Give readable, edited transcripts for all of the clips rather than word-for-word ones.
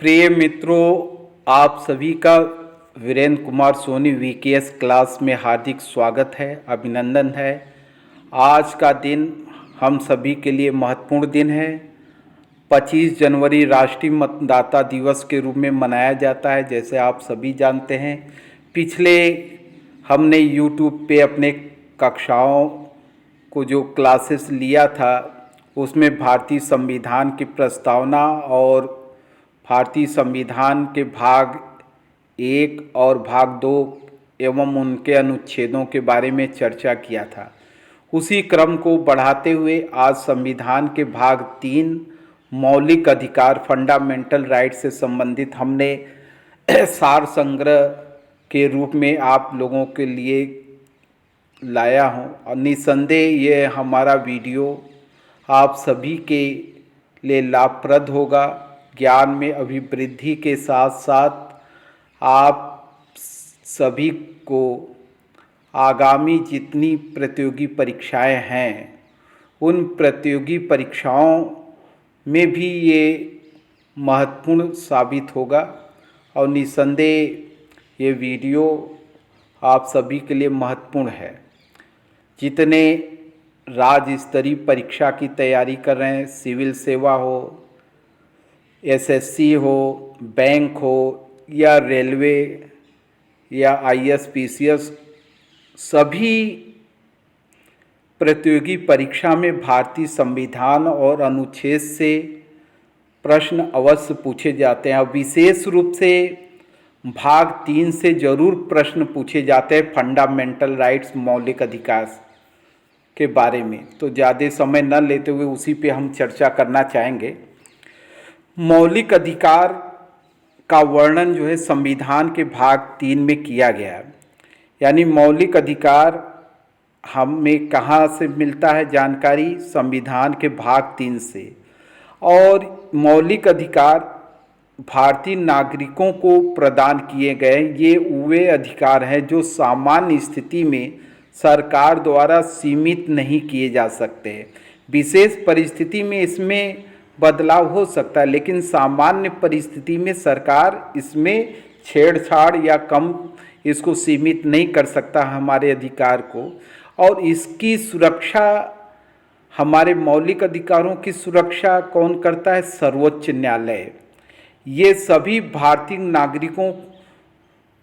प्रिय मित्रों, आप सभी का वीरेंद्र कुमार सोनी वीकेएस क्लास में हार्दिक स्वागत है, अभिनंदन है। आज का दिन हम सभी के लिए महत्वपूर्ण दिन है। 25 जनवरी राष्ट्रीय मतदाता दिवस के रूप में मनाया जाता है। जैसे आप सभी जानते हैं, पिछले हमने यूट्यूब पे अपने कक्षाओं को जो क्लासेस लिया था, उसमें भारतीय संविधान की प्रस्तावना और भारतीय संविधान के भाग 1 और भाग 2 एवं उनके अनुच्छेदों के बारे में चर्चा किया था। उसी क्रम को बढ़ाते हुए आज संविधान के भाग 3 मौलिक अधिकार फंडामेंटल राइट से संबंधित हमने सार संग्रह के रूप में आप लोगों के लिए लाया हूं। और निसंदेह ये हमारा वीडियो आप सभी के लिए लाभप्रद होगा। ज्ञान में अभिवृद्धि के साथ साथ आप सभी को आगामी जितनी प्रतियोगी परीक्षाएं हैं, उन प्रतियोगी परीक्षाओं में भी ये महत्वपूर्ण साबित होगा। और निसंदेह ये वीडियो आप सभी के लिए महत्वपूर्ण है। जितने राज्य स्तरीय परीक्षा की तैयारी कर रहे हैं, सिविल सेवा हो, एसएससी हो, बैंक हो या रेलवे या आईएएस पीसीएस, सभी प्रतियोगी परीक्षा में भारतीय संविधान और अनुच्छेद से प्रश्न अवश्य पूछे जाते हैं। और विशेष रूप से भाग 3 से जरूर प्रश्न पूछे जाते हैं फंडामेंटल राइट्स, मौलिक अधिकार के बारे में। तो ज़्यादा समय न लेते हुए उसी पे हम चर्चा करना चाहेंगे। मौलिक अधिकार का वर्णन जो है संविधान के भाग 3 में किया गया है। यानी मौलिक अधिकार हमें कहाँ से मिलता है जानकारी? संविधान के भाग 3 से। और मौलिक अधिकार भारतीय नागरिकों को प्रदान किए गए ये वे अधिकार हैं जो सामान्य स्थिति में सरकार द्वारा सीमित नहीं किए जा सकते। विशेष परिस्थिति में इसमें बदलाव हो सकता है, लेकिन सामान्य परिस्थिति में सरकार इसमें छेड़छाड़ या कम इसको सीमित नहीं कर सकता हमारे अधिकार को। और इसकी सुरक्षा, हमारे मौलिक अधिकारों की सुरक्षा कौन करता है? सर्वोच्च न्यायालय। ये सभी भारतीय नागरिकों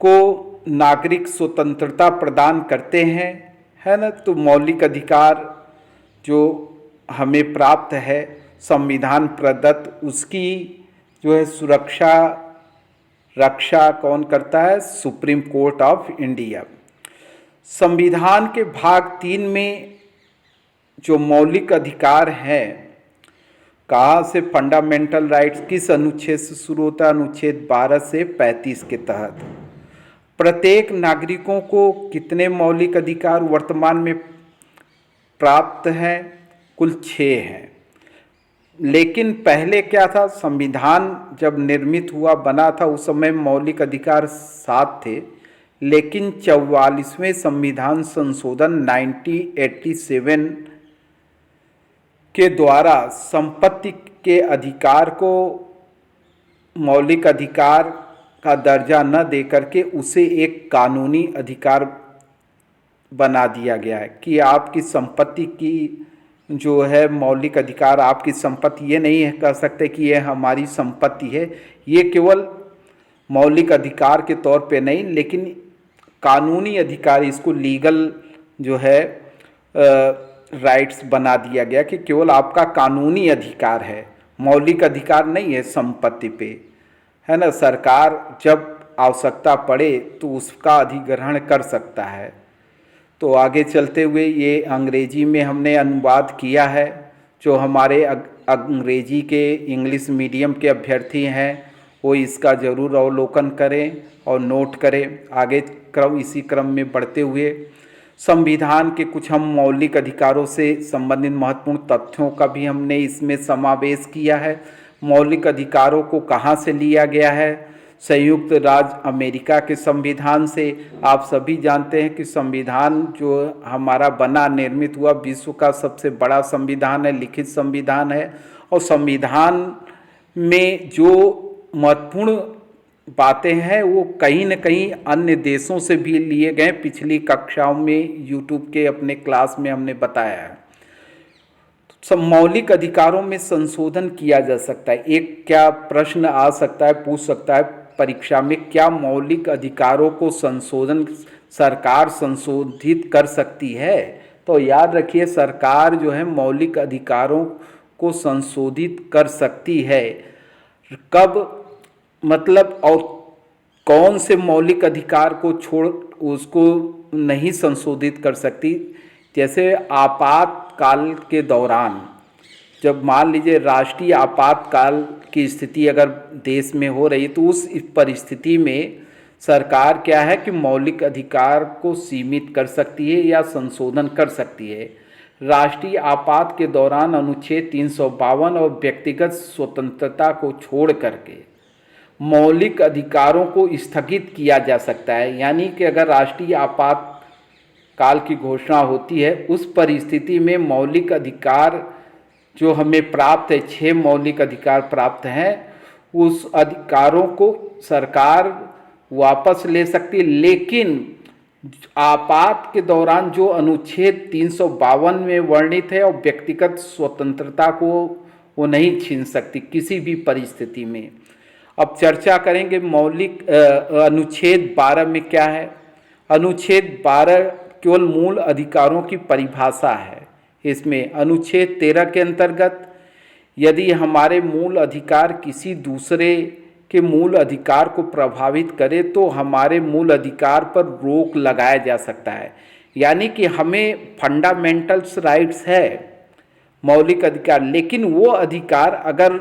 को नागरिक स्वतंत्रता प्रदान करते हैं, है ना। तो मौलिक अधिकार जो हमें प्राप्त है संविधान प्रदत्त, उसकी जो है सुरक्षा रक्षा कौन करता है? Supreme court of India. संविधान के भाग 3 में जो मौलिक अधिकार हैं, कहाँ से फंडामेंटल राइट्स किस अनुच्छेद से शुरू होता है? अनुच्छेद 12 से 35 के तहत प्रत्येक नागरिकों को कितने मौलिक अधिकार वर्तमान में प्राप्त हैं? कुल 6 हैं। लेकिन पहले क्या था? संविधान जब निर्मित हुआ, बना था, उस समय मौलिक अधिकार 7 थे। लेकिन 44वें संविधान संशोधन 1987 के द्वारा संपत्ति के अधिकार को मौलिक अधिकार का दर्जा न देकर के उसे एक कानूनी अधिकार बना दिया गया है कि आपकी संपत्ति की जो है मौलिक अधिकार, आपकी संपत्ति, ये नहीं है कह सकते कि ये हमारी संपत्ति है। ये केवल मौलिक अधिकार के तौर पे नहीं, लेकिन कानूनी अधिकार, इसको लीगल जो है राइट्स बना दिया गया कि केवल आपका कानूनी अधिकार है, मौलिक अधिकार नहीं है संपत्ति पे, है ना। सरकार जब आवश्यकता पड़े तो उसका अधिग्रहण कर सकता है। तो आगे चलते हुए ये अंग्रेजी में हमने अनुवाद किया है। जो हमारे अंग्रेजी के इंग्लिश मीडियम के अभ्यर्थी हैं वो इसका ज़रूर अवलोकन करें और नोट करें। आगे इसी क्रम में बढ़ते हुए संविधान के कुछ हम मौलिक अधिकारों से संबंधित महत्वपूर्ण तथ्यों का भी हमने इसमें समावेश किया है। मौलिक अधिकारों को कहाँ से लिया गया है? संयुक्त राज्य अमेरिका के संविधान से। आप सभी जानते हैं कि संविधान जो हमारा बना, निर्मित हुआ, विश्व का सबसे बड़ा संविधान है, लिखित संविधान है। और संविधान में जो महत्वपूर्ण बातें हैं वो कहीं न कहीं अन्य देशों से भी लिए गए। पिछली कक्षाओं में यूट्यूब के अपने क्लास में हमने बताया है। सब मौलिक अधिकारों में संशोधन किया जा सकता है। एक क्या प्रश्न आ सकता है, पूछ सकता है परीक्षा में, क्या मौलिक अधिकारों को सरकार संशोधित कर सकती है? तो याद रखिए, सरकार जो है मौलिक अधिकारों को संशोधित कर सकती है। कब, मतलब, और कौन से मौलिक अधिकार को छोड़ उसको नहीं संशोधित कर सकती? जैसे आपातकाल के दौरान, जब मान लीजिए राष्ट्रीय आपातकाल की स्थिति अगर देश में हो रही है, तो उस परिस्थिति में सरकार क्या है कि मौलिक अधिकार को सीमित कर सकती है या संशोधन कर सकती है। राष्ट्रीय आपात के दौरान अनुच्छेद 352 और व्यक्तिगत स्वतंत्रता को छोड़ करके मौलिक अधिकारों को स्थगित किया जा सकता है। यानी कि अगर राष्ट्रीय आपात काल की घोषणा होती है, उस परिस्थिति में मौलिक अधिकार जो हमें प्राप्त है, 6 मौलिक अधिकार प्राप्त हैं, उस अधिकारों को सरकार वापस ले सकती है। लेकिन आपात के दौरान जो अनुच्छेद 352 में वर्णित है और व्यक्तिगत स्वतंत्रता को वो नहीं छीन सकती किसी भी परिस्थिति में। अब चर्चा करेंगे मौलिक अनुच्छेद 12 में क्या है। अनुच्छेद 12 केवल मूल अधिकारों की परिभाषा है। इसमें अनुच्छेद 13 के अंतर्गत यदि हमारे मूल अधिकार किसी दूसरे के मूल अधिकार को प्रभावित करे तो हमारे मूल अधिकार पर रोक लगाया जा सकता है। यानी कि हमें फंडामेंटल्स राइट्स है, मौलिक अधिकार, लेकिन वो अधिकार अगर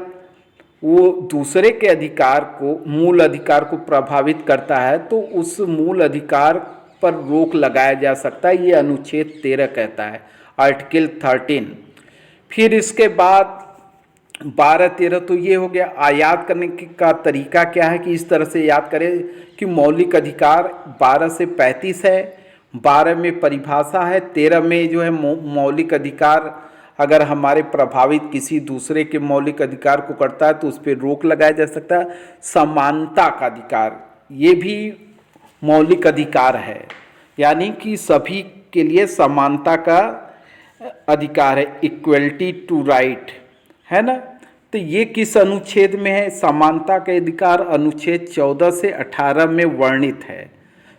वो दूसरे के अधिकार को, मूल अधिकार को प्रभावित करता है तो उस मूल अधिकार पर रोक लगाया जा सकता है। ये अनुच्छेद 13 कहता है, आर्टिकल 13। फिर इसके बाद 12-13 तो ये हो गया। याद करने का तरीका क्या है कि इस तरह से याद करें कि मौलिक अधिकार 12 से 35 है, 12 में परिभाषा है, 13 में जो है मौलिक अधिकार अगर हमारे प्रभावित किसी दूसरे के मौलिक अधिकार को करता है तो उस पर रोक लगाया जा सकता है। समानता का अधिकार, ये भी मौलिक अधिकार है, यानी कि सभी के लिए समानता का अधिकार है, इक्वलिटी टू राइट, है ना। तो ये किस अनुच्छेद में है? समानता के अधिकार अनुच्छेद 14 से 18 में वर्णित है।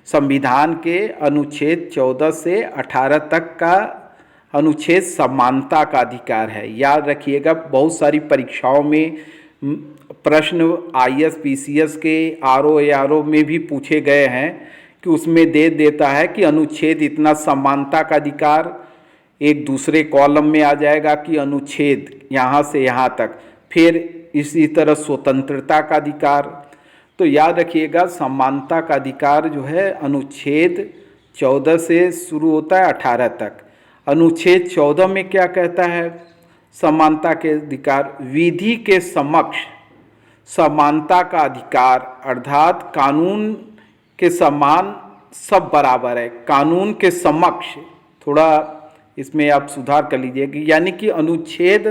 संविधान के अनुच्छेद 14 से 18 तक का अनुच्छेद समानता का अधिकार है। याद रखिएगा, बहुत सारी परीक्षाओं में प्रश्न IAS PCS के RO में भी पूछे गए हैं कि उसमें दे देता है कि अनुच्छेद इतना समानता का अधिकार, एक दूसरे कॉलम में आ जाएगा कि अनुच्छेद यहाँ से यहाँ तक, फिर इसी तरह स्वतंत्रता का अधिकार। तो याद रखिएगा, समानता का अधिकार जो है अनुच्छेद 14 से शुरू होता है 18 तक। अनुच्छेद 14 में क्या कहता है? समानता के अधिकार, विधि के समक्ष समानता का अधिकार, अर्थात कानून के समान सब बराबर है, कानून के समक्ष, थोड़ा इसमें आप सुधार कर लीजिएगा। यानी कि अनुच्छेद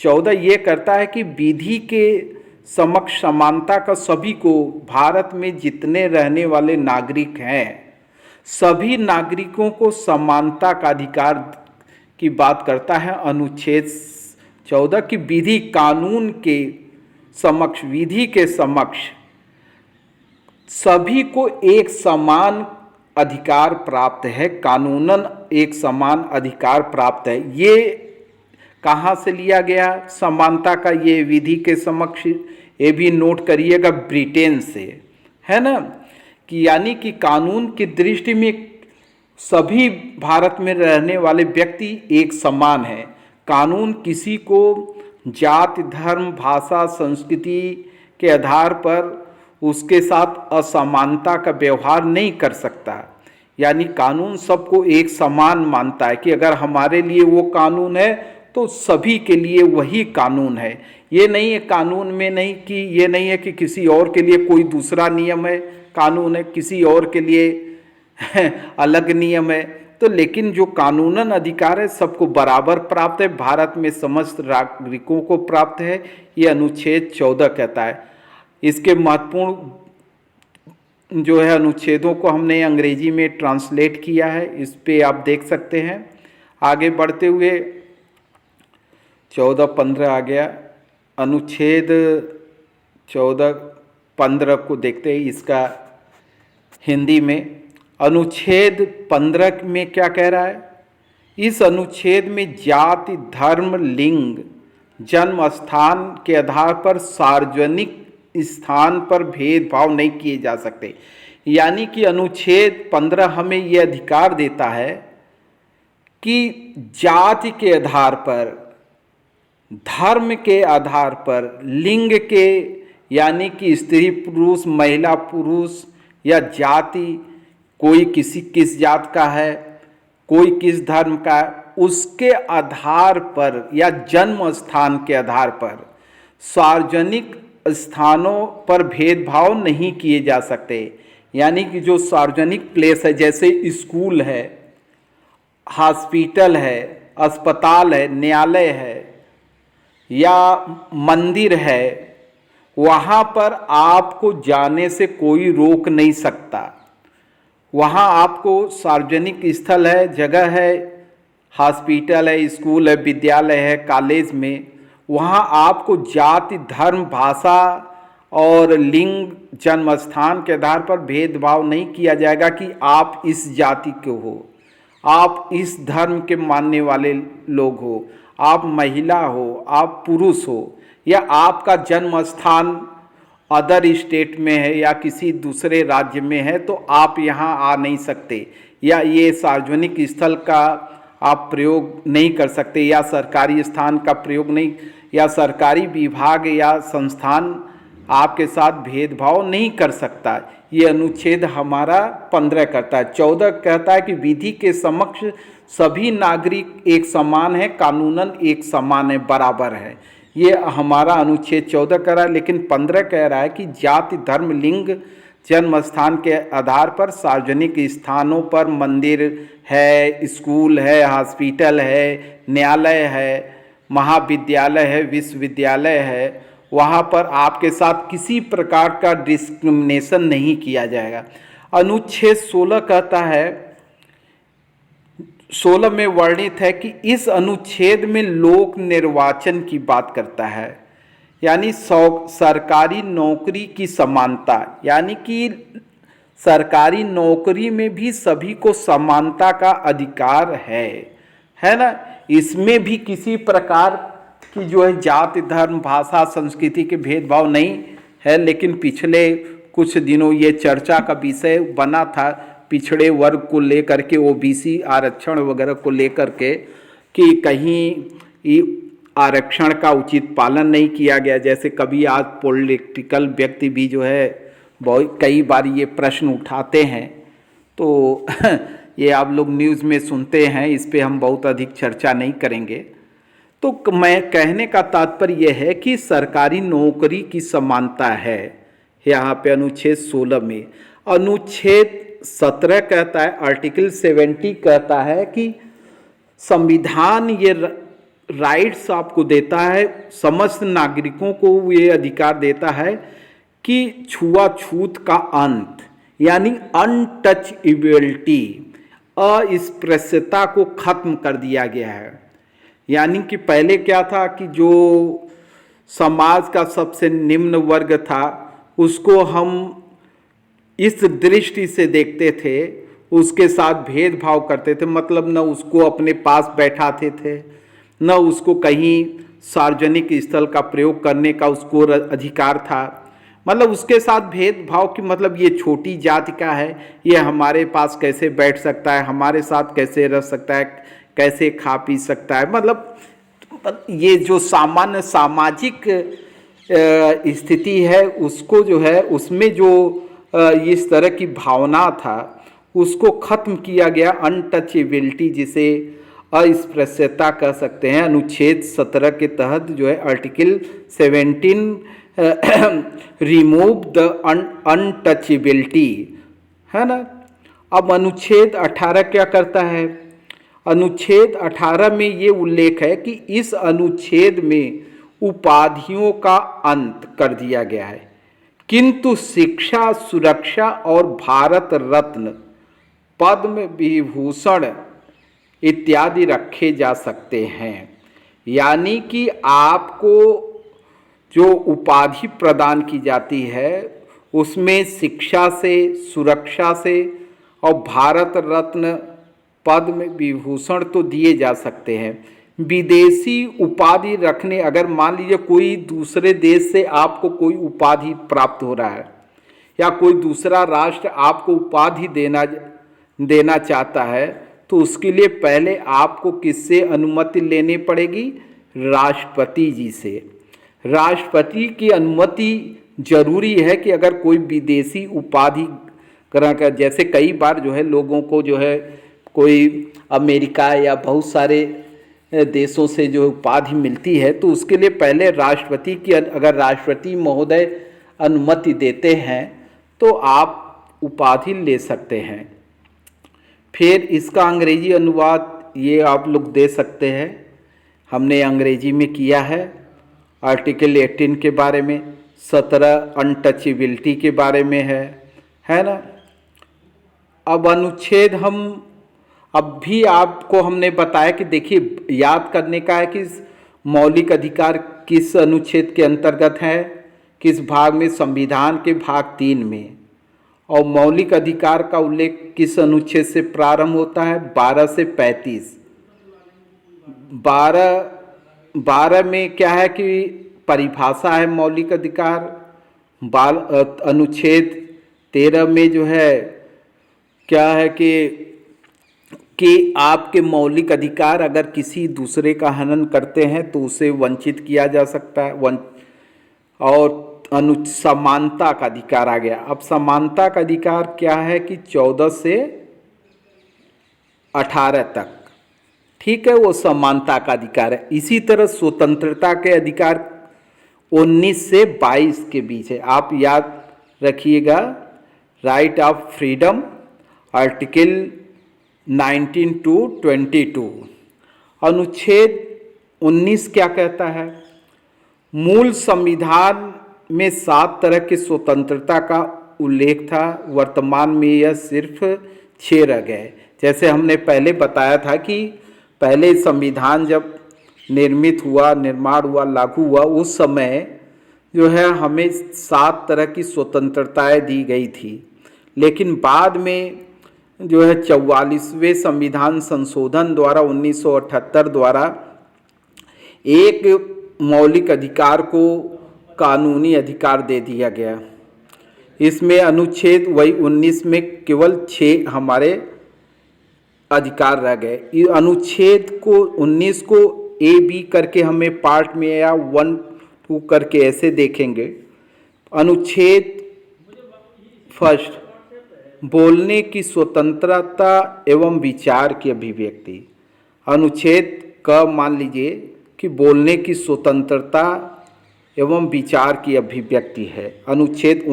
14 ये करता है कि विधि के समक्ष समानता का सभी को, भारत में जितने रहने वाले नागरिक हैं सभी नागरिकों को समानता का अधिकार की बात करता है अनुच्छेद 14 की। विधि कानून के समक्ष, विधि के समक्ष सभी को एक समान अधिकार प्राप्त है, कानूनन एक समान अधिकार प्राप्त है। ये कहाँ से लिया गया समानता का ये विधि के समक्ष? ये भी नोट करिएगा, ब्रिटेन से, है ना। कि यानी कि कानून की दृष्टि में सभी भारत में रहने वाले व्यक्ति एक समान है। कानून किसी को जाति, धर्म, भाषा, संस्कृति के आधार पर उसके साथ असमानता का व्यवहार नहीं कर सकता। यानी कानून सबको एक समान मानता है कि अगर हमारे लिए वो कानून है तो सभी के लिए वही कानून है। ये नहीं है कानून में नहीं कि ये नहीं है कि किसी और के लिए कोई दूसरा नियम है, कानून है, किसी और के लिए अलग नियम है। तो लेकिन जो कानूनन अधिकार है सबको बराबर प्राप्त है, भारत में समस्त नागरिकों को प्राप्त है, ये अनुच्छेद 14 कहता है। इसके महत्वपूर्ण जो है अनुच्छेदों को हमने अंग्रेजी में ट्रांसलेट किया है, इस पे आप देख सकते हैं। आगे बढ़ते हुए 14-15 आ गया, अनुच्छेद 14-15 को देखते हैं इसका हिंदी में। अनुच्छेद 15 में क्या कह रहा है? इस अनुच्छेद में जाति, धर्म, लिंग, जन्म स्थान के आधार पर सार्वजनिक स्थान पर भेदभाव नहीं किए जा सकते। यानी कि अनुच्छेद 15 हमें यह अधिकार देता है कि जाति के आधार पर, धर्म के आधार पर, लिंग के यानी कि स्त्री पुरुष, महिला पुरुष या जाति, कोई किस जात का है, कोई किस धर्म का है, उसके आधार पर या जन्म स्थान के आधार पर सार्वजनिक स्थानों पर भेदभाव नहीं किए जा सकते। यानी कि जो सार्वजनिक प्लेस है, जैसे स्कूल है, हॉस्पिटल है, अस्पताल है, न्यायालय है या मंदिर है, वहाँ पर आपको जाने से कोई रोक नहीं सकता। वहाँ आपको सार्वजनिक स्थल है, जगह है, हॉस्पिटल है, स्कूल है, विद्यालय है, कॉलेज में, वहाँ आपको जाति, धर्म, भाषा और लिंग, जन्म स्थान के आधार पर भेदभाव नहीं किया जाएगा कि आप इस जाति के हो, आप इस धर्म के मानने वाले लोग हो, आप महिला हो, आप पुरुष हो, या आपका जन्म स्थान अदर स्टेट में है या किसी दूसरे राज्य में है तो आप यहाँ आ नहीं सकते, या ये सार्वजनिक स्थल का आप प्रयोग नहीं कर सकते, या सरकारी स्थान का प्रयोग नहीं, या सरकारी विभाग या संस्थान आपके साथ भेदभाव नहीं कर सकता। ये अनुच्छेद हमारा 15 करता है। 14 कहता है कि विधि के समक्ष सभी नागरिक एक समान है, कानूनन एक समान है, बराबर है। ये हमारा अनुच्छेद 14 कह रहा है। लेकिन 15 कह रहा है कि जाति, धर्म, लिंग, जन्म स्थान के आधार पर सार्वजनिक स्थानों पर, मंदिर है, स्कूल है, हॉस्पिटल है, न्यायालय है, महाविद्यालय है, विश्वविद्यालय है, वहाँ पर आपके साथ किसी प्रकार का डिस्क्रिमिनेशन नहीं किया जाएगा। अनुच्छेद 16 कहता है, 16 में वर्णित है कि इस अनुच्छेद में लोक निर्वाचन की बात करता है, यानी सरकारी नौकरी की समानता, यानी कि सरकारी नौकरी में भी सभी को समानता का अधिकार है ना। इसमें भी किसी प्रकार की जो है जाति, धर्म, भाषा, संस्कृति के भेदभाव नहीं है। लेकिन पिछले कुछ दिनों ये चर्चा का विषय बना था पिछड़े वर्ग को लेकर के, ओबीसी आरक्षण वगैरह को लेकर के, कि कहीं आरक्षण का उचित पालन नहीं किया गया। जैसे कभी आज पॉलिटिकल व्यक्ति भी जो है बहुत कई बार ये प्रश्न उठाते हैं, तो ये आप लोग न्यूज़ में सुनते हैं, इस पे हम बहुत अधिक चर्चा नहीं करेंगे। तो मैं कहने का तात्पर्य यह है कि सरकारी नौकरी की समानता है यहाँ पे अनुच्छेद 16 में। अनुच्छेद 17 कहता है, आर्टिकल 70 कहता है कि संविधान ये राइट्स आपको देता है, समस्त नागरिकों को ये अधिकार देता है कि छुआछूत का अंत, यानी अनटचेबिलिटी, अस्पृश्यता को खत्म कर दिया गया है। यानी कि पहले क्या था कि जो समाज का सबसे निम्न वर्ग था उसको हम इस दृष्टि से देखते थे, उसके साथ भेदभाव करते थे, मतलब न उसको अपने पास बैठाते थे, न उसको कहीं सार्वजनिक स्थल का प्रयोग करने का उसको अधिकार था। मतलब उसके साथ भेदभाव की मतलब ये छोटी जाति का है, ये हमारे पास कैसे बैठ सकता है, हमारे साथ कैसे रह सकता है, कैसे खा पी सकता है, मतलब ये जो सामान्य सामाजिक स्थिति है उसको जो है उसमें जो इस तरह की भावना था उसको खत्म किया गया। अनटचेबिलिटी जिसे अस्पृश्यता कह सकते हैं, अनुच्छेद 17 के तहत जो है आर्टिकल 17 रिमूव द अनटचेबिलिटी, है ना। अब अनुच्छेद 18 क्या करता है? अनुच्छेद 18 में ये उल्लेख है कि इस अनुच्छेद में उपाधियों का अंत कर दिया गया है। किंतु शिक्षा, सुरक्षा और भारत रत्न, पद्म विभूषण इत्यादि रखे जा सकते हैं। यानी कि आपको जो उपाधि प्रदान की जाती है उसमें शिक्षा से, सुरक्षा से और भारत रत्न, पद्म विभूषण तो दिए जा सकते हैं। विदेशी उपाधि रखने, अगर मान लीजिए कोई दूसरे देश से आपको कोई उपाधि प्राप्त हो रहा है या कोई दूसरा राष्ट्र आपको उपाधि देना चाहता है, तो उसके लिए पहले आपको किससे अनुमति लेनी पड़ेगी? राष्ट्रपति जी से। राष्ट्रपति की अनुमति जरूरी है कि अगर कोई विदेशी उपाधि ग्रहण कर, जैसे कई बार जो है लोगों को जो है कोई अमेरिका या बहुत सारे देशों से जो उपाधि मिलती है, तो उसके लिए पहले राष्ट्रपति की, अगर राष्ट्रपति महोदय अनुमति देते हैं तो आप उपाधि ले सकते हैं। फिर इसका अंग्रेजी अनुवाद ये आप लोग दे सकते हैं, हमने अंग्रेजी में किया है। आर्टिकल 18 के बारे में, 17 अनटचेबिलिटी के बारे में है ना। अब अनुच्छेद हम अब भी आपको हमने बताया कि देखिए, याद करने का है कि मौलिक अधिकार किस अनुच्छेद के अंतर्गत है, किस भाग में? संविधान के भाग 3 में। और मौलिक अधिकार का उल्लेख किस अनुच्छेद से प्रारंभ होता है? 12 से 35। 12 में क्या है कि परिभाषा है मौलिक अधिकार। अनुच्छेद 13 में जो है क्या है कि आपके मौलिक अधिकार अगर किसी दूसरे का हनन करते हैं तो उसे वंचित किया जा सकता है। और समानता का अधिकार आ गया। अब समानता का अधिकार क्या है कि 14 से 18 तक, ठीक है, वो समानता का अधिकार है। इसी तरह स्वतंत्रता के अधिकार 19 से 22 के बीच है। आप याद रखिएगा, right of freedom, article 19 to 22। अनुच्छेद 19 क्या कहता है? मूल संविधान में 7 तरह की स्वतंत्रता का उल्लेख था, वर्तमान में यह सिर्फ 6 रह गए। जैसे हमने पहले बताया था कि पहले संविधान जब निर्माण हुआ, लागू हुआ, उस समय जो है हमें 7 तरह की स्वतंत्रताएं दी गई थी। लेकिन बाद में जो है 44वें संविधान संशोधन द्वारा 1978 द्वारा एक मौलिक अधिकार को कानूनी अधिकार दे दिया गया। इसमें अनुच्छेद वही 19 में केवल 6 हमारे अधिकार रह गए। अनुच्छेद को 19 को ए बी करके हमें पार्ट में या 1 2 करके ऐसे देखेंगे। अनुच्छेद फर्स्ट, बोलने की स्वतंत्रता एवं विचार की अभिव्यक्ति। अनुच्छेद क मान लीजिए कि बोलने की स्वतंत्रता एवं विचार की अभिव्यक्ति है। अनुच्छेद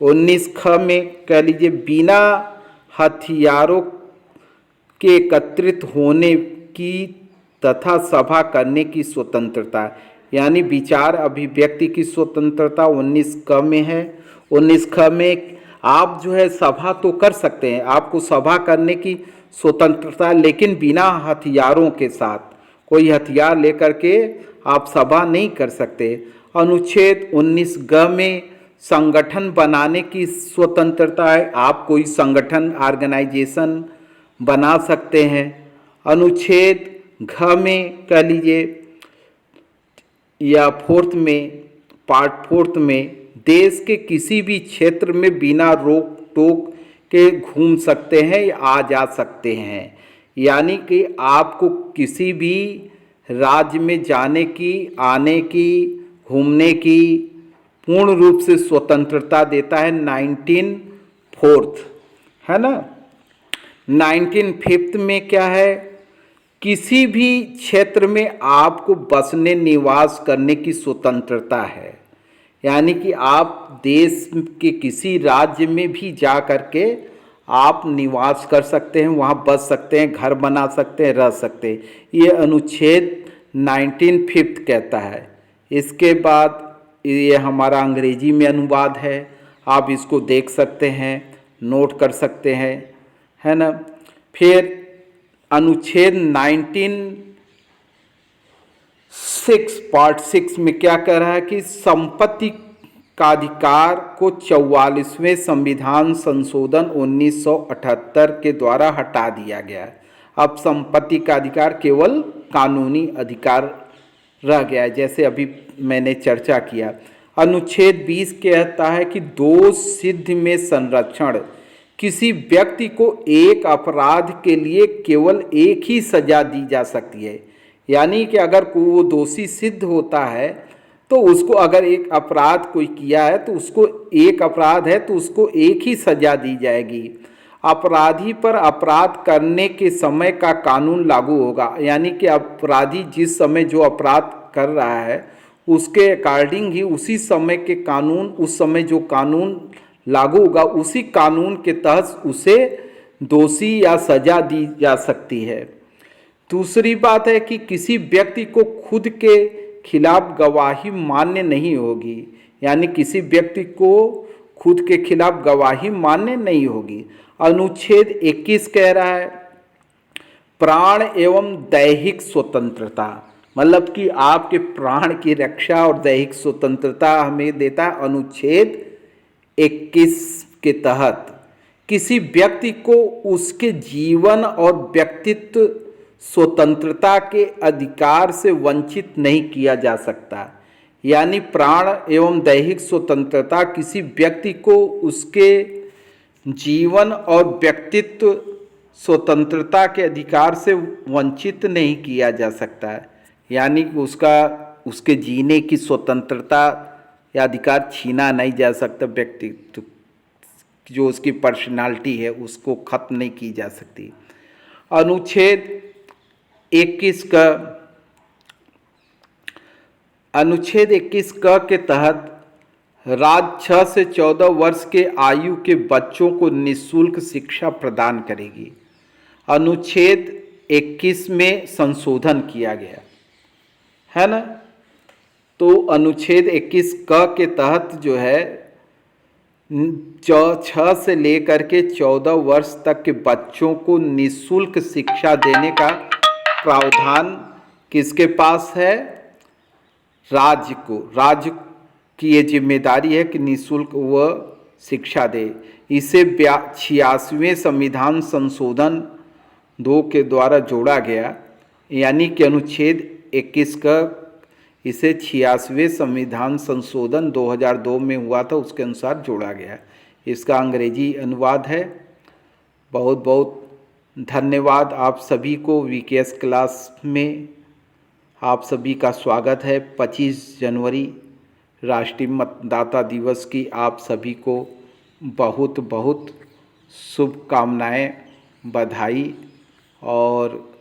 19 ख में कह लीजिए बिना हथियारों के एकत्रित होने की तथा सभा करने की स्वतंत्रता, यानी विचार अभिव्यक्ति की स्वतंत्रता 19 क में है। 19 ख में आप जो है सभा तो कर सकते हैं, आपको सभा करने की स्वतंत्रता, लेकिन बिना हथियारों के साथ, कोई हथियार लेकर के आप सभा नहीं कर सकते। अनुच्छेद 19 ग में संगठन बनाने की स्वतंत्रता है, आप कोई संगठन, ऑर्गेनाइजेशन बना सकते हैं। अनुच्छेद घ में कह लीजिए या 4th में, पार्ट 4th में, देश के किसी भी क्षेत्र में बिना रोक टोक के घूम सकते हैं या आ जा सकते हैं। यानी कि आपको किसी भी राज्य में जाने की, आने की, घूमने की पूर्ण रूप से स्वतंत्रता देता है 19/4, है ना। 19/5 में क्या है? किसी भी क्षेत्र में आपको बसने, निवास करने की स्वतंत्रता है। यानी कि आप देश के किसी राज्य में भी जा कर के आप निवास कर सकते हैं, वहाँ बस सकते हैं, घर बना सकते हैं, रह सकते हैं। ये अनुच्छेद 19/5 कहता है। इसके बाद ये हमारा अंग्रेजी में अनुवाद है, आप इसको देख सकते हैं, नोट कर सकते हैं, है ना। फिर अनुच्छेद 19(6) पार्ट 6 में क्या कह रहा है कि संपत्ति का अधिकार को 44वें संविधान संशोधन 1978 के द्वारा हटा दिया गया है। अब संपत्ति का अधिकार केवल कानूनी अधिकार रह गया है, जैसे अभी मैंने चर्चा किया। अनुच्छेद 20 कहता है कि दोष सिद्धि में संरक्षण, किसी व्यक्ति को एक अपराध के लिए केवल एक ही सजा दी जा सकती है, यानी कि अगर कोई वो दोषी सिद्ध होता है तो उसको, अगर एक अपराध कोई किया है तो उसको, एक अपराध है तो उसको एक ही सजा दी जाएगी। अपराधी पर अपराध करने के समय का कानून लागू होगा, यानी कि अपराधी जिस समय जो अपराध कर रहा है उसके अकॉर्डिंग ही उसी समय के कानून, उस समय जो कानून लागू होगा उसी कानून के तहत उसे दोषी या सजा दी जा सकती है। दूसरी बात है कि किसी व्यक्ति को खुद के खिलाफ गवाही मान्य नहीं होगी, यानी किसी व्यक्ति को खुद के खिलाफ गवाही मान्य नहीं होगी। अनुच्छेद 21 कह रहा है प्राण एवं दैहिक स्वतंत्रता, मतलब कि आपके प्राण की रक्षा और दैहिक स्वतंत्रता हमें देता है अनुच्छेद 21 के तहत। किसी व्यक्ति को उसके जीवन और व्यक्तित्व स्वतंत्रता के अधिकार से वंचित नहीं किया जा सकता, यानी प्राण एवं दैहिक स्वतंत्रता किसी व्यक्ति को उसके जीवन और व्यक्तित्व स्वतंत्रता के अधिकार से वंचित नहीं किया जा सकता है, यानी कि उसके जीने की स्वतंत्रता या अधिकार छीना नहीं जा सकता। व्यक्तित्व जो उसकी पर्सनालिटी है उसको खत्म नहीं की जा सकती। अनुच्छेद 21 क के तहत राज्य 6 से 14 वर्ष के आयु के बच्चों को निःशुल्क शिक्षा प्रदान करेगी। अनुच्छेद 21 में संशोधन किया गया है ना, तो अनुच्छेद 21 के तहत जो है 6 से लेकर के 14 वर्ष तक के बच्चों को निःशुल्क शिक्षा देने का प्रावधान किसके पास है? राज्य को। राज्य की ये जिम्मेदारी है कि निःशुल्क वह शिक्षा दे। इसे 86वें संविधान संशोधन 2 के द्वारा जोड़ा गया, यानी कि अनुच्छेद 21 का इसे 86वें संविधान संशोधन 2002 में हुआ था, उसके अनुसार जोड़ा गया। इसका अंग्रेजी अनुवाद है। बहुत बहुत धन्यवाद आप सभी को। वीकेएस क्लास में आप सभी का स्वागत है। 25 जनवरी राष्ट्रीय मतदाता दिवस की आप सभी को बहुत बहुत शुभकामनाएं, बधाई और